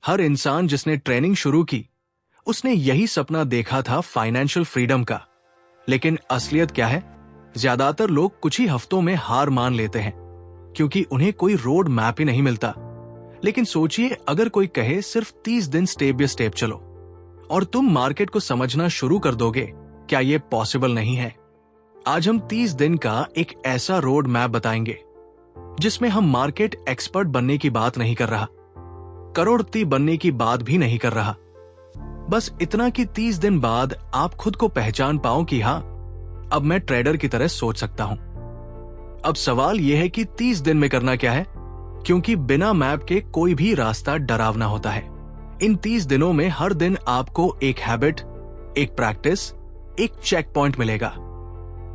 हर इंसान जिसने ट्रेनिंग शुरू की उसने यही सपना देखा था, फाइनेंशियल फ्रीडम का। लेकिन असलियत क्या है? ज्यादातर लोग कुछ ही हफ्तों में हार मान लेते हैं क्योंकि उन्हें कोई रोड मैप ही नहीं मिलता। लेकिन सोचिए, अगर कोई कहे सिर्फ 30 दिन स्टेप बाय स्टेप चलो और तुम मार्केट को समझना शुरू कर दोगे, क्या यह पॉसिबल नहीं है? आज हम 30 दिन का एक ऐसा रोड मैप बताएंगे जिसमें हम मार्केट एक्सपर्ट बनने की बात नहीं कर रहा, करोड़पति बनने की बात भी नहीं कर रहा। बस इतना कि 30 दिन बाद आप खुद को पहचान पाओ कि हाँ, अब मैं ट्रेडर की तरह सोच सकता हूं। अब सवाल यह है कि 30 दिन में करना क्या है, क्योंकि बिना मैप के कोई भी रास्ता डरावना होता है। इन 30 दिनों में हर दिन आपको एक हैबिट, एक प्रैक्टिस, एक चेक पॉइंट मिलेगा।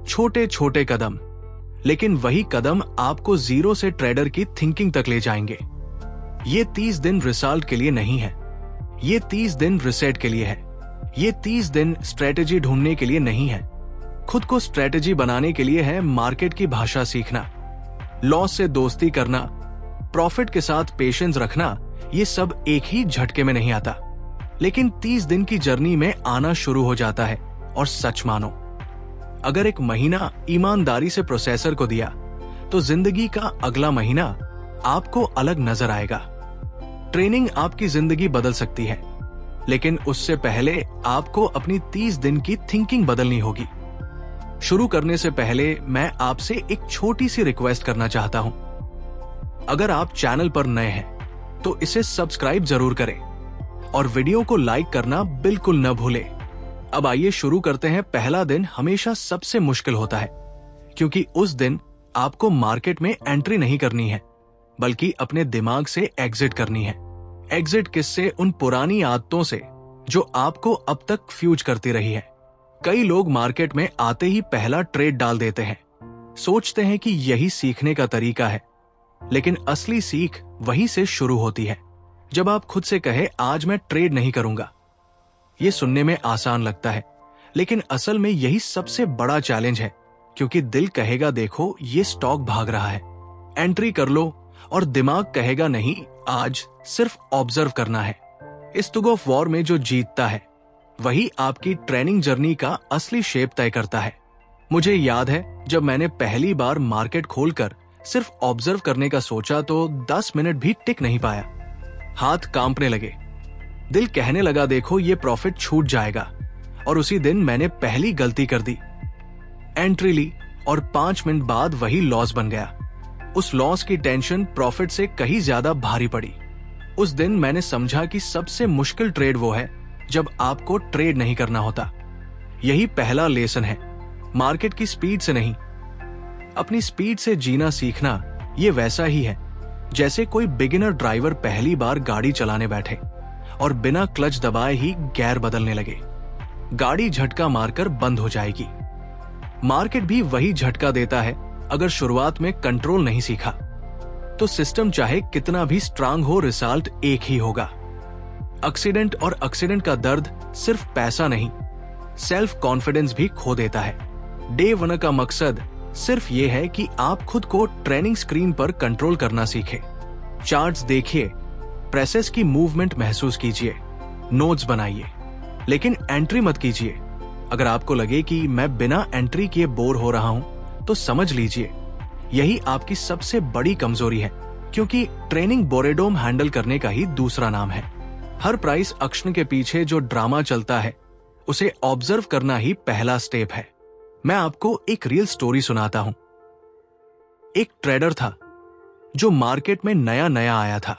छोटे छोटे कदम, लेकिन वही कदम आपको जीरो से ट्रेडर की थिंकिंग तक ले जाएंगे। ये 30 दिन रिजल्ट के लिए नहीं है, ये 30 दिन रिसेट के लिए है। ये 30 दिन स्ट्रेटेजी ढूंढने के लिए नहीं है, खुद को स्ट्रेटेजी बनाने के लिए है। मार्केट की भाषा सीखना, लॉस से दोस्ती करना, प्रॉफिट के साथ पेशेंस रखना, ये सब एक ही झटके में नहीं आता, लेकिन 30 दिन की जर्नी में आना शुरू हो जाता है। और सच मानो, अगर एक महीना ईमानदारी से प्रोसेसर को दिया तो जिंदगी का अगला महीना आपको अलग नजर आएगा। ट्रेनिंग आपकी जिंदगी बदल सकती है, लेकिन उससे पहले आपको अपनी 30 दिन की थिंकिंग बदलनी होगी। शुरू करने से पहले मैं आपसे एक छोटी सी रिक्वेस्ट करना चाहता हूं। अगर आप चैनल पर नए हैं तो इसे सब्सक्राइब जरूर करें और वीडियो को लाइक करना बिल्कुल न भूलें। अब आइए शुरू करते हैं। पहला दिन हमेशा सबसे मुश्किल होता है, क्योंकि उस दिन आपको मार्केट में एंट्री नहीं करनी है, बल्कि अपने दिमाग से एग्जिट करनी है। एग्जिट किससे? उन पुरानी आदतों से जो आपको अब तक फ्यूज करती रही है। कई लोग मार्केट में आते ही पहला ट्रेड डाल देते हैं, सोचते हैं कि यही सीखने का तरीका है, लेकिन असली सीख वहीं से शुरू होती है जब आप खुद से कहे आज मैं ट्रेड नहीं करूंगा। ये सुनने में आसान लगता है, लेकिन असल में यही सबसे बड़ा चैलेंज है, क्योंकि दिल कहेगा देखो ये स्टॉक भाग रहा है, एंट्री कर लो, और दिमाग कहेगा नहीं, आज सिर्फ ऑब्जर्व करना है। इस टग ऑफ वॉर में जो जीतता है वही आपकी ट्रेनिंग जर्नी का असली शेप तय करता है। मुझे याद है जब मैंने पहली बार मार्केट खोलकर सिर्फ ऑब्जर्व करने का सोचा तो 10 मिनट भी टिक नहीं पाया। हाथ कांपने लगे, दिल कहने लगा देखो ये प्रॉफिट छूट जाएगा, और उसी दिन मैंने पहली गलती कर दी। एंट्री ली और 5 मिनट बाद वही लॉस बन गया। उस लॉस की टेंशन प्रॉफिट से कहीं ज्यादा भारी पड़ी। उस दिन मैंने समझा कि सबसे मुश्किल ट्रेड वो है जब आपको ट्रेड नहीं करना होता। यही पहला लेसन है, मार्केट की स्पीड से नहीं, अपनी स्पीड से जीना सीखना। ये वैसा ही है जैसे कोई बिगिनर ड्राइवर पहली बार गाड़ी चलाने बैठे और बिना क्लच दबाए ही गियर बदलने लगे। गाड़ी झटका मारकर बंद हो जाएगी। मार्केट भी वही झटका देता है अगर शुरुआत में कंट्रोल नहीं सीखा तो सिस्टम चाहे कितना भी स्ट्रांग हो, रिजल्ट एक ही होगा। एक्सीडेंट और एक्सीडेंट का दर्द सिर्फ पैसा नहीं, सेल्फ कॉन्फिडेंस भी खो देता है। डे 1 का मकसद सिर्फ ये है कि आप खुद को ट्रेनिंग स्क्रीन पर कंट्रोल करना सीखें। चार्ट्स देखिए, प्रेसेस की मूवमेंट महसूस कीजिए, नोट्स बनाइए, लेकिन एंट्री मत कीजिए। अगर आपको लगे कि मैं बिना एंट्री किए बोर हो रहा हूं तो समझ लीजिए यही आपकी सबसे बड़ी कमजोरी है, क्योंकि ट्रेनिंग बोरेडोम हैंडल करने का ही दूसरा नाम है। हर प्राइस एक्शन के पीछे जो ड्रामा चलता है उसे ऑब्जर्व करना ही पहला स्टेप है। मैं आपको एक रियल स्टोरी सुनाता हूं। एक ट्रेडर था जो मार्केट में नया नया आया था।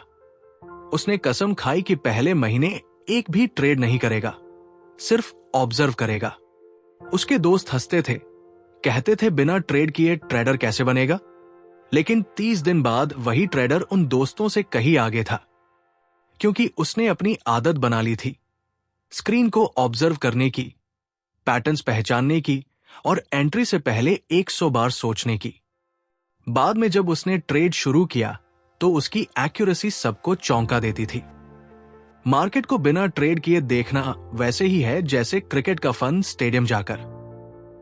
उसने कसम खाई कि पहले महीने एक भी ट्रेड नहीं करेगा, सिर्फ ऑब्जर्व करेगा। उसके दोस्त हंसते थे, कहते थे बिना ट्रेड किए ट्रेडर कैसे बनेगा। लेकिन 30 दिन बाद वही ट्रेडर उन दोस्तों से कहीं आगे था, क्योंकि उसने अपनी आदत बना ली थी स्क्रीन को ऑब्जर्व करने की, पैटर्न्स पहचानने की और एंट्री से पहले 100 बार सोचने की। बाद में जब उसने ट्रेड शुरू किया तो उसकी एक्यूरेसी सबको चौंका देती थी। मार्केट को बिना ट्रेड किए देखना वैसे ही है जैसे क्रिकेट का फन स्टेडियम जाकर।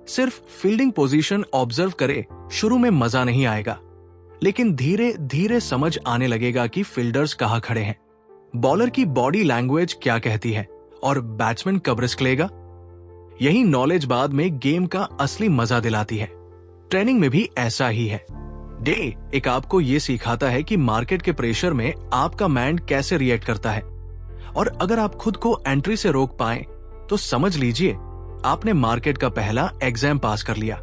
सिर्फ फील्डिंग पोजीशन ऑब्जर्व करे, शुरू में मजा नहीं आएगा, लेकिन धीरे धीरे समझ आने लगेगा कि फील्डर्स कहां खड़े हैं, बॉलर की बॉडी लैंग्वेज क्या कहती है और बैट्समैन कब रिस्क लेगा। यही नॉलेज बाद में गेम का असली मजा दिलाती है। ट्रेनिंग में भी ऐसा ही है। डे एक आपको ये सिखाता है कि मार्केट के प्रेशर में आपका माइंड कैसे रिएक्ट करता है, और अगर आप खुद को एंट्री से रोक पाए तो समझ लीजिए आपने मार्केट का पहला एग्जाम पास कर लिया,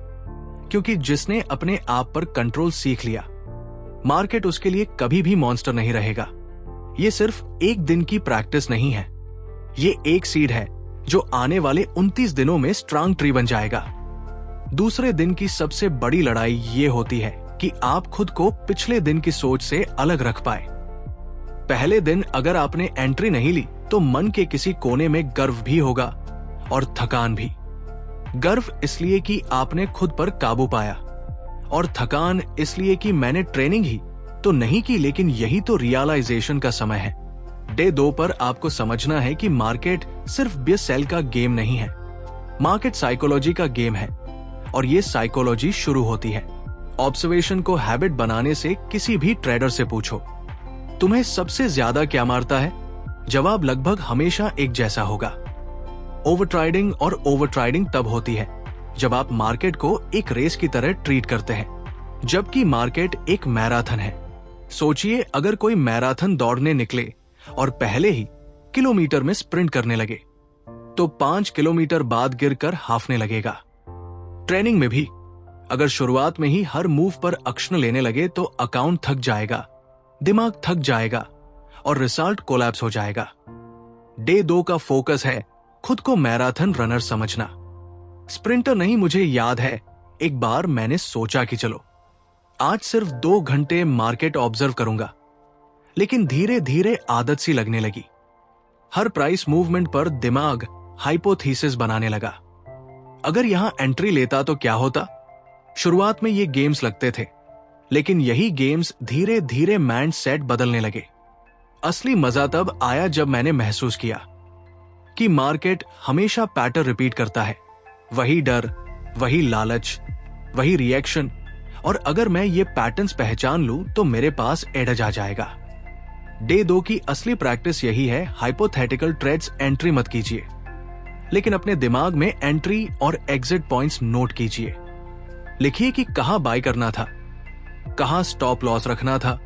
क्योंकि जिसने अपने आप पर कंट्रोल सीख लिया, मार्केट उसके लिए कभी भी मॉन्स्टर नहीं रहेगा। ये सिर्फ एक दिन की प्रैक्टिस नहीं है, ये एक सीड है जो आने वाले 29 दिनों में स्ट्रांग ट्री बन जाएगा। दूसरे दिन की सबसे बड़ी लड़ाई ये होती है कि आप खुद को पिछले दिन की सोच से अलग रख पाए। पहले दिन अगर आपने एंट्री नहीं ली तो मन के किसी कोने में गर्व भी होगा और थकान भी। गर्व इसलिए कि आपने खुद पर काबू पाया, और थकान इसलिए कि मैंने ट्रेनिंग ही तो नहीं की, लेकिन यही तो रियलाइजेशन का समय है। डे 2 पर आपको समझना है कि मार्केट सिर्फ बाय सेल का गेम नहीं है, मार्केट साइकोलॉजी का गेम है, और ये साइकोलॉजी शुरू होती है ऑब्जर्वेशन को हैबिट बनाने से। किसी भी ट्रेडर से पूछो, तुम्हें सबसे ज्यादा क्या मारता है? जवाब लगभग हमेशा एक जैसा होगा। ओवर ट्राइडिंग और ओवर ट्राइडिंग तब होती है जब आप मार्केट को एक रेस की तरह ट्रीट करते हैं, जबकि मार्केट एक मैराथन है। सोचिए अगर कोई मैराथन दौड़ने निकले और पहले ही किलोमीटर में स्प्रिंट करने लगे तो 5 किलोमीटर बाद गिरकर हाफने लगेगा। ट्रेनिंग में भी अगर शुरुआत में ही हर मूव पर एक्शन लेने लगे तो अकाउंट थक जाएगा, दिमाग थक जाएगा और रिजल्ट कोलैप्स हो जाएगा। डे 2 का फोकस है खुद को मैराथन रनर समझना, स्प्रिंटर नहीं। मुझे याद है एक बार मैंने सोचा कि चलो आज सिर्फ 2 घंटे मार्केट ऑब्जर्व करूंगा, लेकिन धीरे धीरे आदत सी लगने लगी। हर प्राइस मूवमेंट पर दिमाग हाइपोथेसिस बनाने लगा। अगर यहां एंट्री लेता तो क्या होता? शुरुआत में ये गेम्स लगते थे, लेकिन यही गेम्स धीरे धीरे माइंड सेट बदलने लगे। असली मजा तब आया जब मैंने महसूस किया कि मार्केट हमेशा पैटर्न रिपीट करता है, वही डर, वही लालच, वही रिएक्शन, और अगर मैं ये पैटर्न्स पहचान लूं तो मेरे पास एडज आ जाएगा। डे 2 की असली प्रैक्टिस यही है, हाइपोथेटिकल ट्रेड्स एंट्री मत कीजिए, लेकिन अपने दिमाग में एंट्री और एग्जिट पॉइंट्स नोट कीजिए। लिखिए कि कहां बाय करना था, कहां स्टॉप लॉस रखना था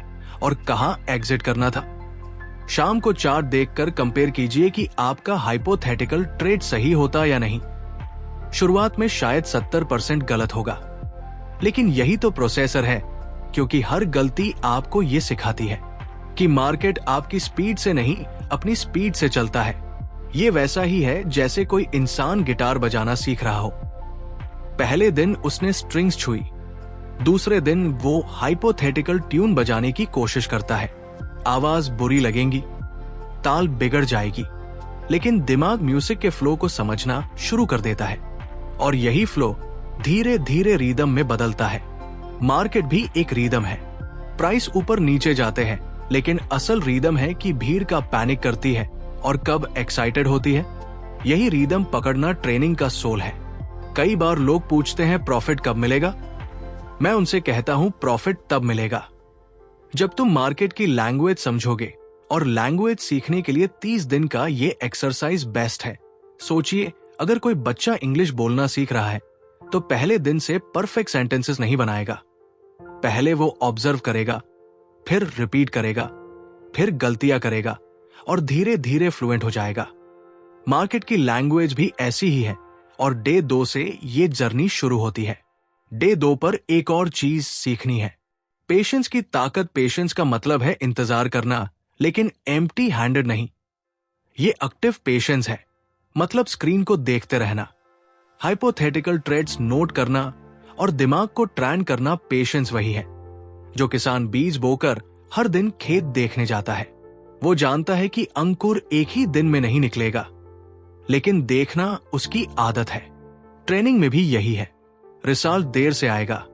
और कहां एग्जिट करना था। शाम को चार्ट देखकर कंपेयर कीजिए कि आपका हाइपोथेटिकल ट्रेड सही होता या नहीं। शुरुआत में शायद 70% गलत होगा, लेकिन यही तो प्रोसेसर है, क्योंकि हर गलती आपको ये सिखाती है कि मार्केट आपकी स्पीड से नहीं अपनी स्पीड से चलता है। ये वैसा ही है जैसे कोई इंसान गिटार बजाना सीख रहा हो। पहले दिन उसने स्ट्रिंग्स छुई, दूसरे दिन वो हाइपोथेटिकल ट्यून बजाने की कोशिश करता है। आवाज बुरी लगेगी, ताल बिगड़ जाएगी, लेकिन दिमाग म्यूजिक के फ्लो को समझना शुरू कर देता है, और यही फ्लो धीरे धीरे रिदम में बदलता है। मार्केट भी एक रिदम है। प्राइस ऊपर नीचे जाते हैं, लेकिन असल रिदम है कि भीड़ का पैनिक करती है और कब एक्साइटेड होती है। यही रिदम पकड़ना ट्रेनिंग का सोल है। कई बार लोग पूछते हैं प्रॉफिट कब मिलेगा? मैं उनसे कहता हूं प्रॉफिट तब मिलेगा जब तुम मार्केट की लैंग्वेज समझोगे, और लैंग्वेज सीखने के लिए 30 दिन का ये एक्सरसाइज बेस्ट है। सोचिए अगर कोई बच्चा इंग्लिश बोलना सीख रहा है तो पहले दिन से परफेक्ट सेंटेंसेस नहीं बनाएगा। पहले वो ऑब्जर्व करेगा, फिर रिपीट करेगा, फिर गलतियां करेगा, और धीरे धीरे फ्लुएंट हो जाएगा। मार्केट की लैंग्वेज भी ऐसी ही है, और डे 2 से ये जर्नी शुरू होती है। डे 2 पर एक और चीज सीखनी है, पेशेंस की ताकत। पेशेंस का मतलब है इंतजार करना, लेकिन एम्प्टी हैंडेड नहीं। ये एक्टिव पेशेंस है, मतलब स्क्रीन को देखते रहना, हाइपोथेटिकल ट्रेड्स नोट करना और दिमाग को ट्रेन करना। पेशेंस वही है जो किसान बीज बोकर हर दिन खेत देखने जाता है। वो जानता है कि अंकुर एक ही दिन में नहीं निकलेगा, लेकिन देखना उसकी आदत है। ट्रेनिंग में भी यही है, रिजल्ट देर से आएगा,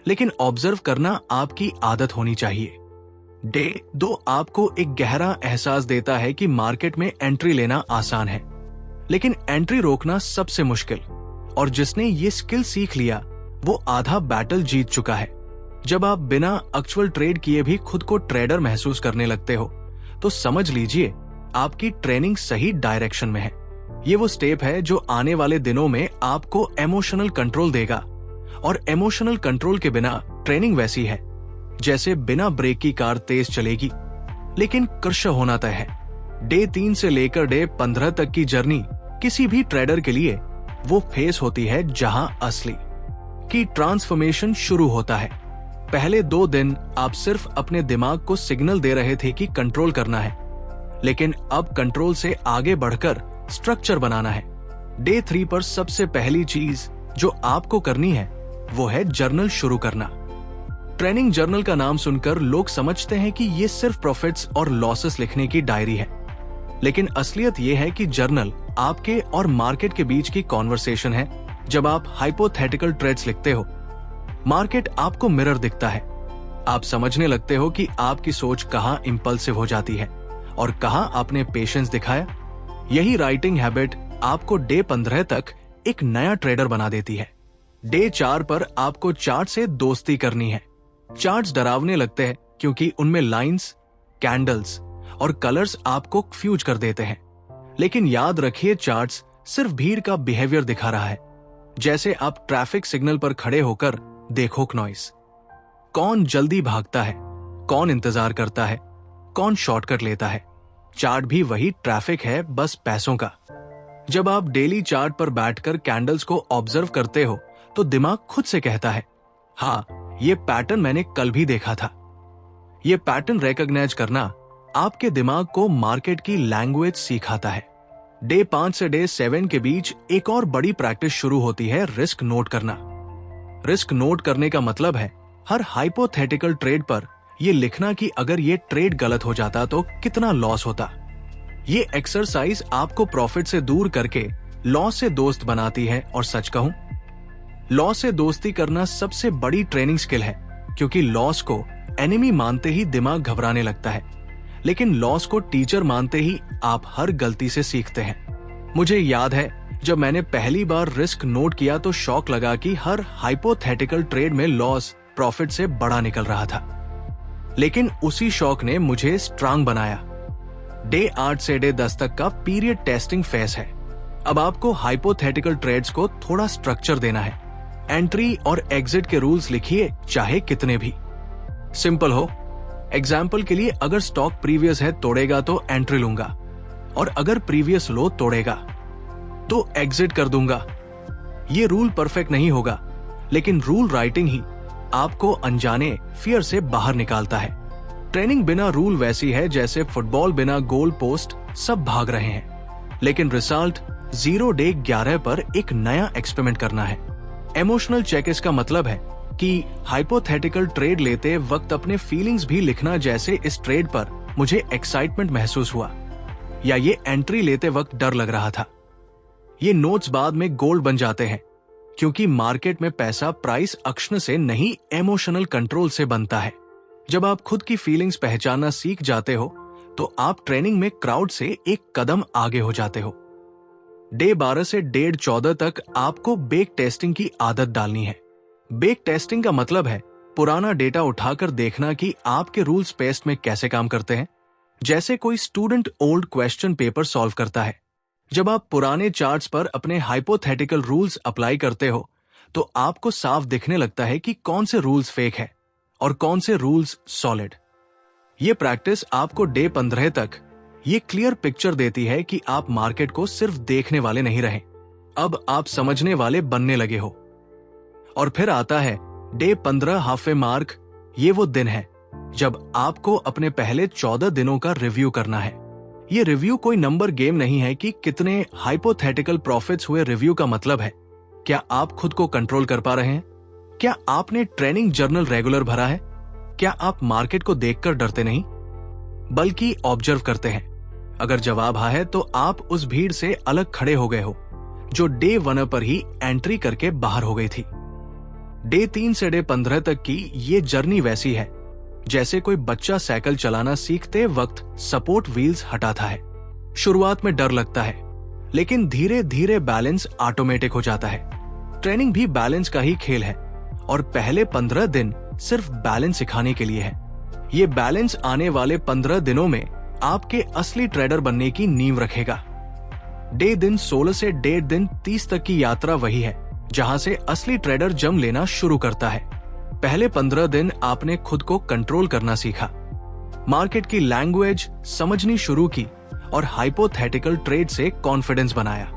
लेकिन ऑब्जर्व करना आपकी आदत होनी चाहिए। डे 2 आपको एक गहरा एहसास देता है कि मार्केट में एंट्री लेना आसान है, लेकिन एंट्री रोकना सबसे मुश्किल। और जिसने ये स्किल सीख लिया वो आधा बैटल जीत चुका है। जब आप बिना एक्चुअल ट्रेड किए भी खुद को ट्रेडर महसूस करने लगते हो तो समझ लीजिए आपकी ट्रेनिंग सही डायरेक्शन में है। ये वो स्टेप है जो आने वाले दिनों में आपको इमोशनल कंट्रोल देगा, और इमोशनल कंट्रोल के बिना ट्रेनिंग वैसी है जैसे बिना ब्रेक की कार तेज चलेगी, लेकिन कृश होना तय है। डे 3 से लेकर डे 15 तक की जर्नी किसी भी ट्रेडर के लिए वो फेस होती है जहां असली की ट्रांसफॉर्मेशन शुरू होता है। पहले 2 दिन आप सिर्फ अपने दिमाग को सिग्नल दे रहे थे कि कंट्रोल करना है, लेकिन अब कंट्रोल से आगे बढ़कर स्ट्रक्चर बनाना है। डे 3 पर सबसे पहली चीज जो आपको करनी है वो है जर्नल शुरू करना। ट्रेनिंग जर्नल का नाम सुनकर लोग समझते हैं कि ये सिर्फ प्रॉफिट्स और लॉसेस लिखने की डायरी है, लेकिन असलियत ये है कि जर्नल आपके और मार्केट के बीच की कॉन्वर्सेशन है। जब आप हाइपोथेटिकल ट्रेड्स लिखते हो, मार्केट आपको मिरर दिखता है। आप समझने लगते हो कि आपकी सोच कहां इंपल्सिव हो जाती है और कहां आपने पेशेंस दिखाया। यही राइटिंग हैबिट आपको डे 15 तक एक नया ट्रेडर बना देती है। डे 4 पर आपको चार्ट से दोस्ती करनी है। चार्ट्स डरावने लगते हैं क्योंकि उनमें लाइंस, कैंडल्स और कलर्स आपको कंफ्यूज कर देते हैं, लेकिन याद रखिए चार्ट्स सिर्फ भीड़ का बिहेवियर दिखा रहा है। जैसे आप ट्रैफिक सिग्नल पर खड़े होकर देखो नॉइस, कौन जल्दी भागता है, कौन इंतजार करता है, कौन शॉर्टकट लेता है। चार्ट भी वही ट्रैफिक है, बस पैसों का। जब आप डेली चार्ट पर बैठकर कैंडल्स को ऑब्जर्व करते हो तो दिमाग खुद से कहता है, हाँ ये पैटर्न मैंने कल भी देखा था। ये पैटर्न रिकॉग्नाइज करना आपके दिमाग को मार्केट की लैंग्वेज सिखाता है। डे 5 से डे 7 के बीच एक और बड़ी प्रैक्टिस शुरू होती है, रिस्क नोट करना। रिस्क नोट करने का मतलब है हर हाइपोथेटिकल ट्रेड पर यह लिखना कि अगर ये ट्रेड गलत हो जाता तो कितना लॉस होता। ये एक्सरसाइज आपको प्रॉफिट से दूर करके लॉस से दोस्त बनाती है, और सच कहूं, लॉस से दोस्ती करना सबसे बड़ी ट्रेनिंग स्किल है, क्योंकि लॉस को एनिमी मानते ही दिमाग घबराने लगता है, लेकिन लॉस को टीचर मानते ही आप हर गलती से सीखते हैं। मुझे याद है जब मैंने पहली बार रिस्क नोट किया तो शॉक लगा कि हर हाइपोथेटिकल ट्रेड में लॉस प्रॉफिट से बड़ा निकल रहा था, लेकिन उसी शॉक ने मुझे स्ट्रांग बनाया। डे 8 से डे 10 तक का पीरियड टेस्टिंग फेज है। अब आपको हाइपोथेटिकल ट्रेड्स को थोड़ा स्ट्रक्चर देना है। एंट्री और एग्जिट के रूल्स लिखिए, चाहे कितने भी सिंपल हो। एग्जाम्पल के लिए, अगर स्टॉक प्रीवियस है तोड़ेगा तो एंट्री लूंगा, और अगर प्रीवियस लो तोड़ेगा तो एग्जिट कर दूंगा। ये रूल परफेक्ट नहीं होगा, लेकिन रूल राइटिंग ही आपको अनजाने फियर से बाहर निकालता है। ट्रेनिंग बिना रूल वैसी है जैसे फुटबॉल बिना गोल पोस्ट, सब भाग रहे हैं, लेकिन रिजल्ट 0 डे 11 पर एक नया एक्सपेरिमेंट करना है। इमोशनल चेक इसका मतलब है कि हाइपोथेटिकल ट्रेड लेते वक्त अपने फीलिंग्स भी लिखना, जैसे इस ट्रेड पर मुझे एक्साइटमेंट महसूस हुआ, या ये एंट्री लेते वक्त डर लग रहा था। ये नोट्स बाद में गोल्ड बन जाते हैं, क्योंकि मार्केट में पैसा प्राइस एक्शन से नहीं, इमोशनल कंट्रोल से बनता है। जब आप खुद की फीलिंग्स पहचानना सीख जाते हो तो आप ट्रेनिंग में क्राउड से एक कदम आगे हो जाते हो। डे 12 से डे 14 तक आपको बेक टेस्टिंग की आदत डालनी है। बेक टेस्टिंग का मतलब है पुराना डेटा उठाकर देखना कि आपके रूल्स पेस्ट में कैसे काम करते हैं, जैसे कोई student old question paper solve करता है। जब आप पुराने चार्ट्स पर अपने हाइपोथेटिकल रूल्स अप्लाई करते हो तो आपको साफ दिखने लगता है कि कौन से रूल्स फेक है और कौन से रूल्स सॉलिड। ये प्रैक्टिस आपको डे 15 तक ये क्लियर पिक्चर देती है कि आप मार्केट को सिर्फ देखने वाले नहीं रहे, अब आप समझने वाले बनने लगे हो। और फिर आता है डे 15 हाफवे मार्क। ये वो दिन है जब आपको अपने पहले 14 दिनों का रिव्यू करना है। ये रिव्यू कोई नंबर गेम नहीं है कि कितने हाइपोथेटिकल प्रॉफिट्स हुए। रिव्यू का मतलब है क्या आप खुद को कंट्रोल कर पा रहे हैं, क्या आपने ट्रेनिंग जर्नल रेगुलर भरा है, क्या आप मार्केट को देखकर डरते नहीं बल्कि ऑब्जर्व करते हैं। अगर जवाब हाँ है तो आप उस भीड़ से अलग खड़े हो गए हो जो डे 1 पर ही एंट्री करके बाहर हो गई थी। डे 3 से डे 15 तक की ये जर्नी वैसी है जैसे कोई बच्चा साइकिल चलाना सीखते वक्त सपोर्ट व्हील्स हटाता है। शुरुआत में डर लगता है, लेकिन धीरे धीरे बैलेंस ऑटोमेटिक हो जाता है। ट्रेनिंग भी बैलेंस का ही खेल है और पहले 15 दिन सिर्फ बैलेंस सिखाने के लिए है। ये बैलेंस आने वाले 15 दिनों में आपके असली ट्रेडर बनने की नींव रखेगा। डे दिन 16 से डे दिन 30 तक की यात्रा वही है जहां से असली ट्रेडर जम लेना शुरू करता है। पहले 15 दिन आपने खुद को कंट्रोल करना सीखा, मार्केट की लैंग्वेज समझनी शुरू की और हाइपोथेटिकल ट्रेड से कॉन्फिडेंस बनाया।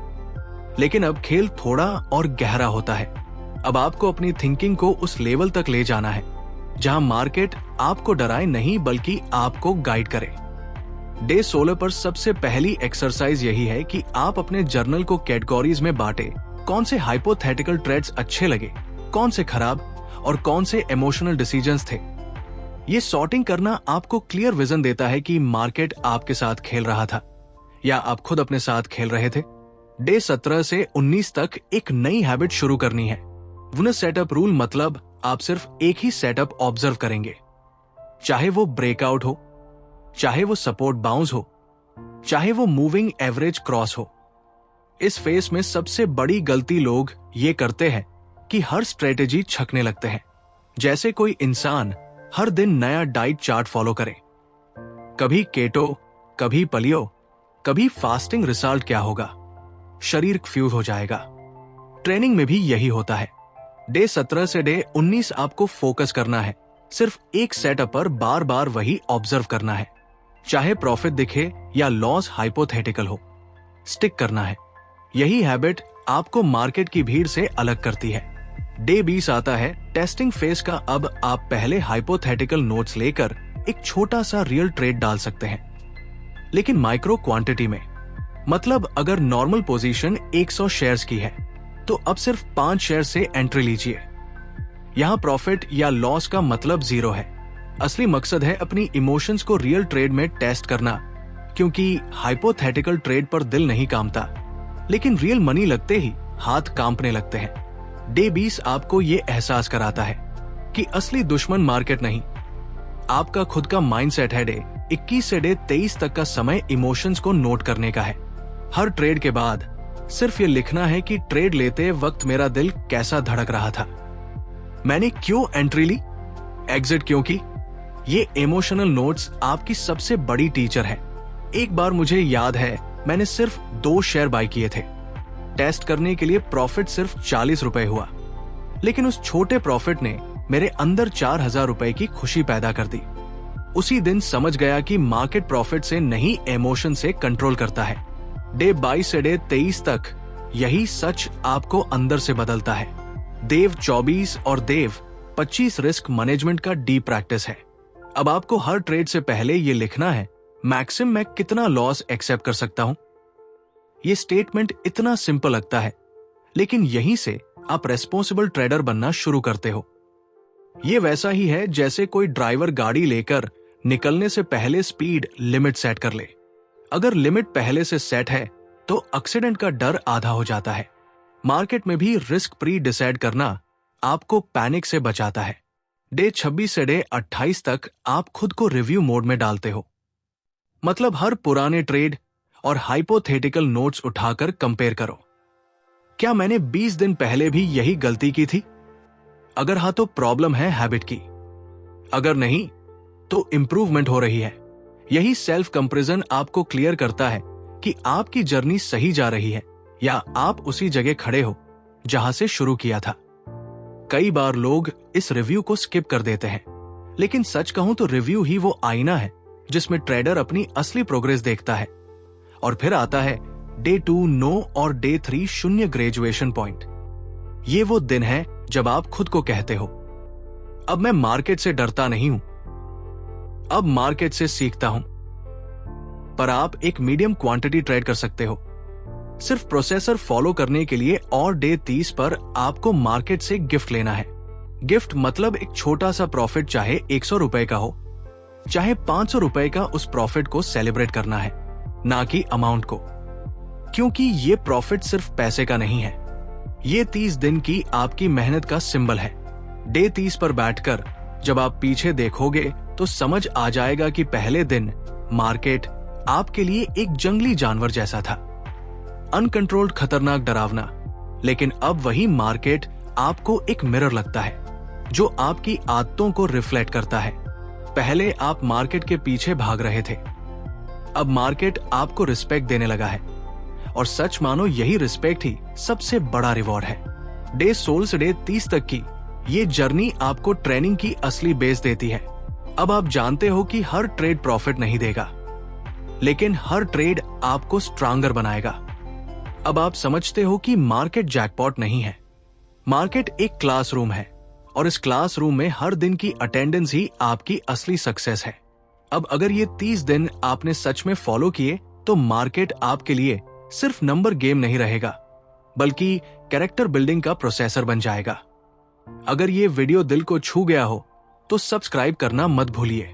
लेकिन अब खेल थोड़ा और गहरा होता है। अब आपको अपनी थिंकिंग को उस लेवल तक ले जाना है जहां मार्केट आपको डराए नहीं बल्कि आपको गाइड करे। डे 16 पर सबसे पहली एक्सरसाइज यही है कि आप अपने जर्नल को कैटेगरीज में बांटे। कौन से हाइपोथेटिकल ट्रेड्स अच्छे लगे, कौन से खराब और कौन से इमोशनल डिसीजंस थे। ये सॉर्टिंग करना आपको क्लियर विजन देता है कि मार्केट आपके साथ खेल रहा था या आप खुद अपने साथ खेल रहे थे। डे 17 से 19 तक एक नई हैबिट शुरू करनी है। वुन सेटअप रूल मतलब आप सिर्फ एक ही सेटअप ऑब्जर्व करेंगे, चाहे वो ब्रेकआउट हो, चाहे वो सपोर्ट बाउंस हो, चाहे वो मूविंग एवरेज क्रॉस हो। इस फेस में सबसे बड़ी गलती लोग ये करते हैं कि हर स्ट्रेटेजी छकने लगते हैं, जैसे कोई इंसान हर दिन नया डाइट चार्ट फॉलो करे। कभी केटो, कभी पलियो, कभी फास्टिंग। रिजल्ट क्या होगा? शरीर फ्यूज हो जाएगा। ट्रेनिंग में भी यही होता है। डे 17 से डे 19 आपको फोकस करना है, सिर्फ एक सेटअप पर बार बार वही ऑब्जर्व करना है, चाहे प्रॉफिट दिखे या लॉस हाइपोथेटिकल हो। स्टिक करना है। यही हैबिट आपको मार्केट की भीड़ से अलग करती है। डे 20 आता है टेस्टिंग फेज का। अब आप पहले हाइपोथेटिकल नोट्स लेकर एक छोटा सा रियल ट्रेड डाल सकते हैं, लेकिन माइक्रो क्वांटिटी में। मतलब अगर नॉर्मल पोजीशन 100 शेयर्स की है तो अब सिर्फ 5 शेयर से एंट्री लीजिए। यहां प्रॉफिट या लॉस का मतलब जीरो है। असली मकसद है अपनी इमोशंस को रियल ट्रेड में टेस्ट करना, क्योंकि हाइपोथेटिकल ट्रेड पर दिल नहीं कांपता, लेकिन रियल मनी लगते ही हाथ कांपने लगते हैं। डे 20 आपको ये एहसास कराता है कि असली दुश्मन मार्केट नहीं, आपका खुद का माइंडसेट है। डे 21 से डे 23 तक का समय इमोशंस को नोट करने का है। हर ट्रेड के बाद सिर्फ ये लिखना है कि ट्रेड लेते वक्त मेरा दिल कैसा धड़क रहा था, मैंने क्यों एंट्री ली, एग्जिट क्यों की। ये इमोशनल नोट्स आपकी सबसे बड़ी टीचर है। एक बार मुझे याद है मैंने सिर्फ 2 शेयर बाय किए थे। टेस्ट करने के लिए प्रॉफिट सिर्फ 40 रुपए हुआ, लेकिन उस छोटे प्रॉफिट ने मेरे अंदर 4000 रुपए की खुशी पैदा कर दी। उसी दिन समझ गया कि मार्केट प्रॉफिट से नहीं, इमोशन से कंट्रोल करता है। डे 22 से डे 23 तक यही सच आपको अंदर से बदलता है। देव 24 और देव 25 रिस्क मैनेजमेंट का डीप प्रैक्टिस है। अब आपको हर ट्रेड से पहले ये लिखना है, मैक्सिमम मैं कितना लॉस एक्सेप्ट कर सकता हूं। ये स्टेटमेंट इतना सिंपल लगता है, लेकिन यहीं से आप रेस्पॉन्सिबल ट्रेडर बनना शुरू करते हो। ये वैसा ही है जैसे कोई ड्राइवर गाड़ी लेकर निकलने से पहले स्पीड लिमिट सेट कर ले। अगर लिमिट पहले से सेट है तो एक्सीडेंट का डर आधा हो जाता है। मार्केट में भी रिस्क प्री डिसाइड करना आपको पैनिक से बचाता है। डे 26 से डे 28 तक आप खुद को रिव्यू मोड में डालते हो। मतलब हर पुराने ट्रेड और हाइपोथेटिकल नोट्स उठाकर कंपेयर करो। क्या मैंने 20 दिन पहले भी यही गलती की थी? अगर हाँ तो प्रॉब्लम है हैबिट की, अगर नहीं तो इंप्रूवमेंट हो रही है। यही सेल्फ कंपैरिजन आपको क्लियर करता है कि आपकी जर्नी सही जा रही है या आप उसी जगह खड़े हो जहां से शुरू किया था। कई बार लोग इस रिव्यू को स्किप कर देते हैं, लेकिन सच कहूं तो रिव्यू ही वो आईना है जिसमें ट्रेडर अपनी असली प्रोग्रेस देखता है। और फिर आता है डे 2 नो और डे 3 शून्य ग्रेजुएशन पॉइंट। ये वो दिन है जब आप खुद को कहते हो, अब मैं मार्केट से डरता नहीं हूं, अब मार्केट से सीखता हूं। पर आप एक मीडियम क्वांटिटी ट्रेड कर सकते हो, सिर्फ प्रोसेसर फॉलो करने के लिए। और डे 30 पर आपको मार्केट से गिफ्ट लेना है। गिफ्ट मतलब एक छोटा सा प्रॉफिट, चाहे 100 रुपए का हो, चाहे 500 रुपए का, उस प्रॉफिट को सेलिब्रेट करना है, ना कि अमाउंट को। क्योंकि ये प्रॉफिट सिर्फ पैसे का नहीं है, ये 30 दिन की आपकी मेहनत का सिंबल है। डे 30 पर बैठकर जब आप पीछे देखोगे तो समझ आ जाएगा कि पहले दिन मार्केट आपके लिए एक जंगली जानवर जैसा था, अनकंट्रोल्ड, खतरनाक, डरावना। लेकिन अब वही मार्केट आपको एक मिरर लगता है जो आपकी आदतों को रिफ्लेक्ट करता है। पहले आप मार्केट के पीछे भाग रहे थे, अब मार्केट आपको रिस्पेक्ट देने लगा है, और सच मानो यही रिस्पेक्ट ही सबसे बड़ा रिवॉर्ड है। डे 16 से डे 30 तक की ये जर्नी आपको ट्रेनिंग की असली बेस देती है। अब आप जानते हो कि हर ट्रेड प्रॉफिट नहीं देगा, लेकिन हर ट्रेड आपको स्ट्रांगर बनाएगा। अब आप समझते हो कि मार्केट जैकपॉट नहीं है, मार्केट एक क्लासरूम है, और इस क्लासरूम में हर दिन की अटेंडेंस ही आपकी असली सक्सेस है। अब अगर ये 30 दिन आपने सच में फॉलो किए तो मार्केट आपके लिए सिर्फ नंबर गेम नहीं रहेगा, बल्कि कैरेक्टर बिल्डिंग का प्रोसेसर बन जाएगा। अगर ये वीडियो दिल को छू गया हो तो सब्सक्राइब करना मत भूलिए